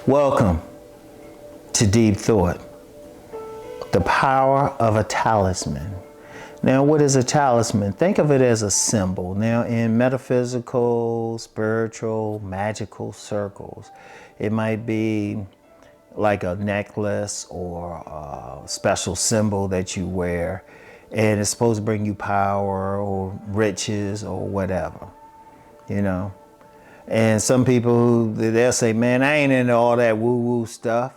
Welcome to Deep Thought, the power of a talisman. Now, what is a talisman? Think of it as a symbol. Now, in metaphysical, spiritual, magical circles, it might be like a necklace or a special symbol that you wear, and it's supposed to bring you power or riches or whatever, you know. And some people, they'll say, man, I ain't into all that woo-woo stuff.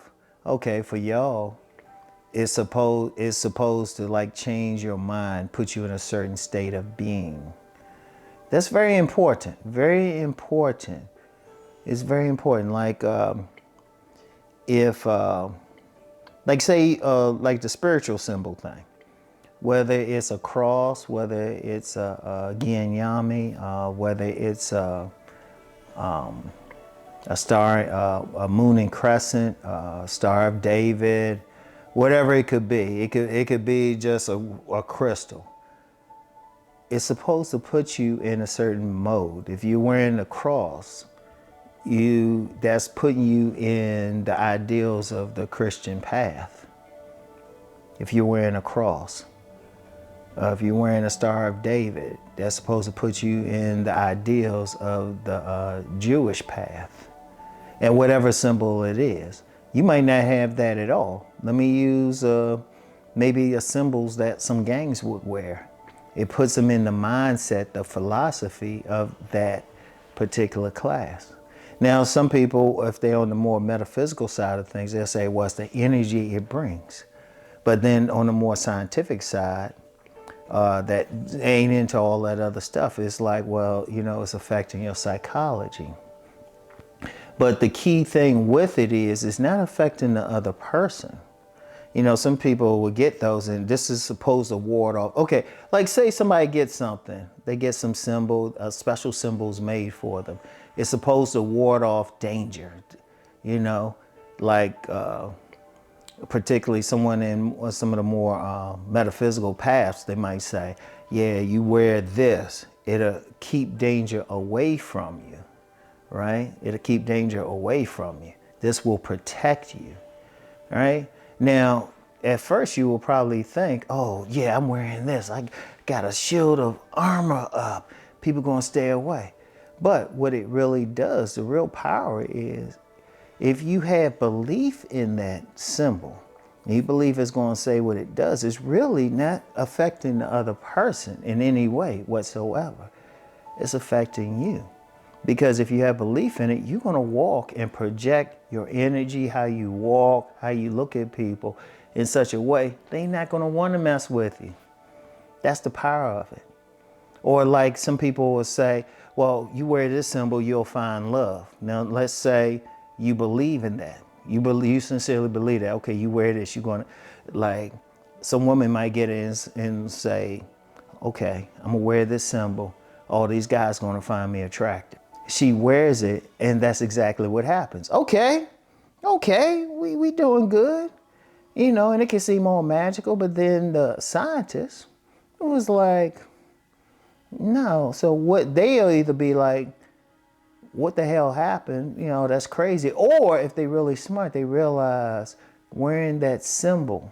Okay, for y'all, it's supposed to like change your mind, put you in a certain state of being. That's very important, very important. It's very important. Like like say, like the spiritual symbol thing, whether it's a cross, whether it's a Gianyami, whether it's a star, a moon and crescent, a Star of David, whatever it could be. It could be just a crystal. It's supposed to put you in a certain mode. If you're wearing a cross, that's putting you in the ideals of the Christian path. If you're wearing a cross. If you're wearing a Star of David, that's supposed to put you in the ideals of the Jewish path. And whatever symbol it is. You might not have that at all. Let me use maybe a symbols that some gangs would wear. It puts them in the mindset, the philosophy of that particular class. Now, some people, if they're on the more metaphysical side of things, they'll say, well, it's the energy it brings. But then on the more scientific side, that ain't into all that other stuff. It's like, well, you know, it's affecting your psychology. But the key thing with it is, it's not affecting the other person. You know, some people will get those, and this is supposed to ward off. Okay, like say somebody gets something. They get some symbol, special symbols made for them. It's supposed to ward off danger, you know, like particularly someone in some of the more metaphysical paths, they might say, yeah, you wear this, it'll keep danger away from you, right? It'll keep danger away from you. This will protect you, right? Now, at first you will probably think, oh yeah, I'm wearing this. I got a shield of armor up. People gonna stay away. But what it really does, the real power is, if you have belief in that symbol, and you believe it's going to say what it does, it's really not affecting the other person in any way whatsoever. It's affecting you. Because if you have belief in it, you're going to walk and project your energy, how you walk, how you look at people in such a way, they're not going to want to mess with you. That's the power of it. Or like some people will say, well, you wear this symbol, you'll find love. Now, let's say you believe in that. You sincerely believe that. Okay, you wear this, you're going to, like, some woman might get in and say, okay, I'm going to wear this symbol. All these guys going to find me attractive. She wears it, and that's exactly what happens. Okay, we doing good. You know, and it can seem all magical, but then the scientists, it was like, no. So what they'll either be like, what the hell happened? You know, that's crazy. Or if they're really smart, they realize wearing that symbol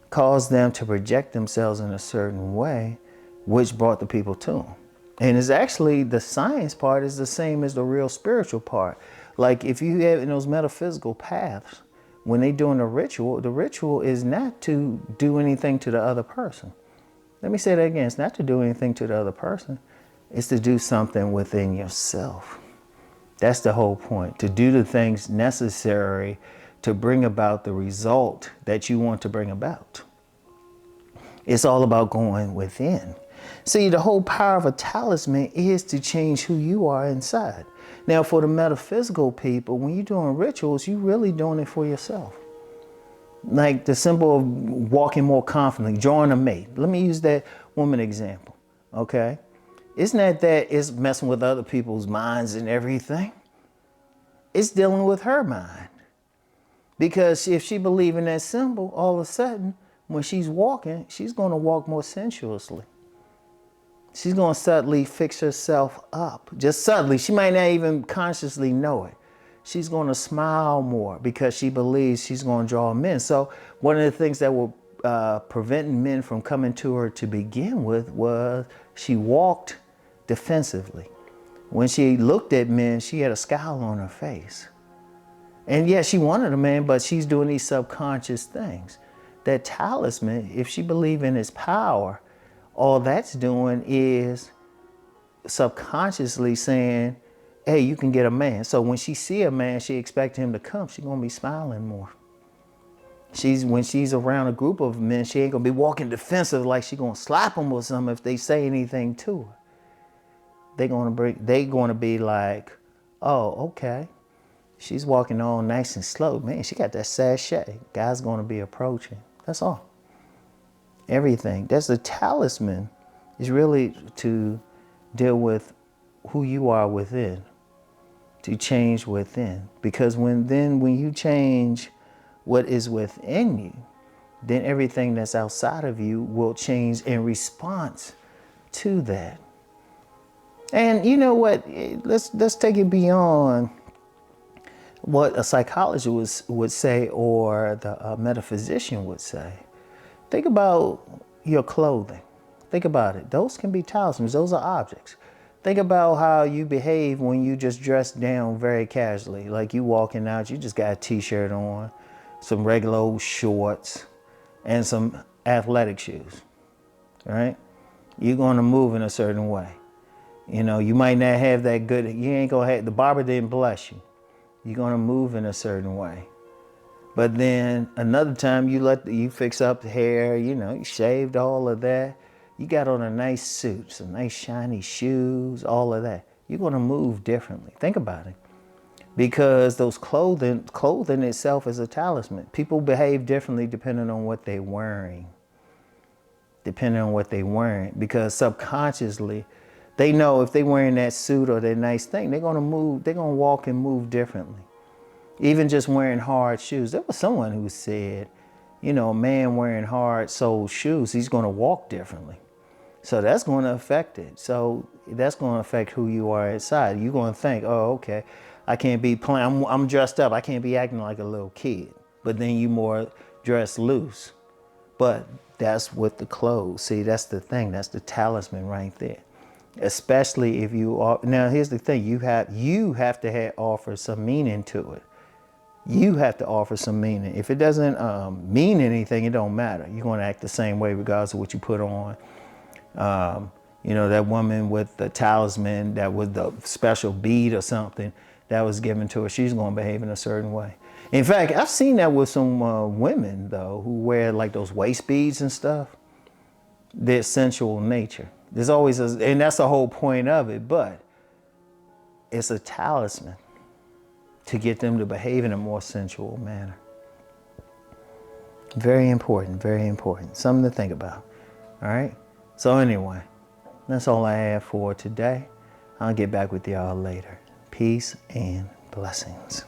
caused them to project themselves in a certain way, which brought the people to them. And it's actually, the science part is the same as the real spiritual part. Like if you have in those metaphysical paths, when they're doing the ritual is not to do anything to the other person. Let me say that again. It's not to do anything to the other person. It's to do something within yourself. That's the whole point. To do the things necessary to bring about the result that you want to bring about. It's all about going within. See, the whole power of a talisman is to change who you are inside. Now, for the metaphysical people, when you're doing rituals, you're really doing it for yourself. Like the symbol of walking more confidently, drawing a mate. Let me use that woman example, okay? It's not that it's messing with other people's minds and everything. It's dealing with her mind. Because if she believes in that symbol, all of a sudden, when she's walking, she's going to walk more sensuously. She's going to subtly fix herself up. Just subtly. She might not even consciously know it. She's going to smile more because she believes she's going to draw men. So one of the things that will prevent men from coming to her to begin with was she walked defensively. When she looked at men, she had a scowl on her face. And yeah, she wanted a man, but she's doing these subconscious things. That talisman, if she believes in its power, all that's doing is subconsciously saying, hey, you can get a man. So when she see a man, she expects him to come. She's going to be smiling more. When she's around a group of men, she ain't going to be walking defensive like she's going to slap them or something if they say anything to her. They're going to be like, oh, okay. She's walking all nice and slow. Man, she got that sachet. Guy's going to be approaching. That's all. Everything. That's the talisman is really to deal with who you are within, to change within. Because when you change what is within you, then everything that's outside of you will change in response to that. And you know what? Let's take it beyond what a psychologist would say or the metaphysician would say. Think about your clothing. Think about it. Those can be talismans. Those are objects. Think about how you behave when you just dress down very casually. Like you walking out, you just got a t-shirt on, some regular old shorts, and some athletic shoes, right? You're going to move in a certain way. You know, you might not have that good, you ain't going to have, the barber didn't bless you. You're going to move in a certain way. But then another time you fix up the hair, you know, you shaved all of that. You got on a nice suit, some nice shiny shoes, all of that. You're going to move differently. Think about it. Because those clothing itself is a talisman. People behave differently depending on what they're wearing. Depending on what they're wearing. Because subconsciously, they know if they're wearing that suit or that nice thing, they're going to move, they're going to walk and move differently. Even just wearing hard shoes. There was someone who said, you know, a man wearing hard-soled shoes, he's going to walk differently. So that's going to affect it. So that's going to affect who you are inside. You're going to think, oh, okay, I can't be playing, I'm dressed up, I can't be acting like a little kid. But then you more dressed loose. But that's with the clothes. See, that's the thing. That's the talisman right there. Especially if you are, now here's the thing, you have to offer some meaning to it. You have to offer some meaning. If it doesn't mean anything, it don't matter. You're going to act the same way regardless of what you put on. You know, that woman with the talisman that was the special bead or something that was given to her, she's going to behave in a certain way. In fact, I've seen that with some women, though, who wear like those waist beads and stuff. Their sensual nature. There's always, and that's the whole point of it, but it's a talisman to get them to behave in a more sensual manner. Very important, very important. Something to think about, all right? So anyway, that's all I have for today. I'll get back with y'all later. Peace and blessings.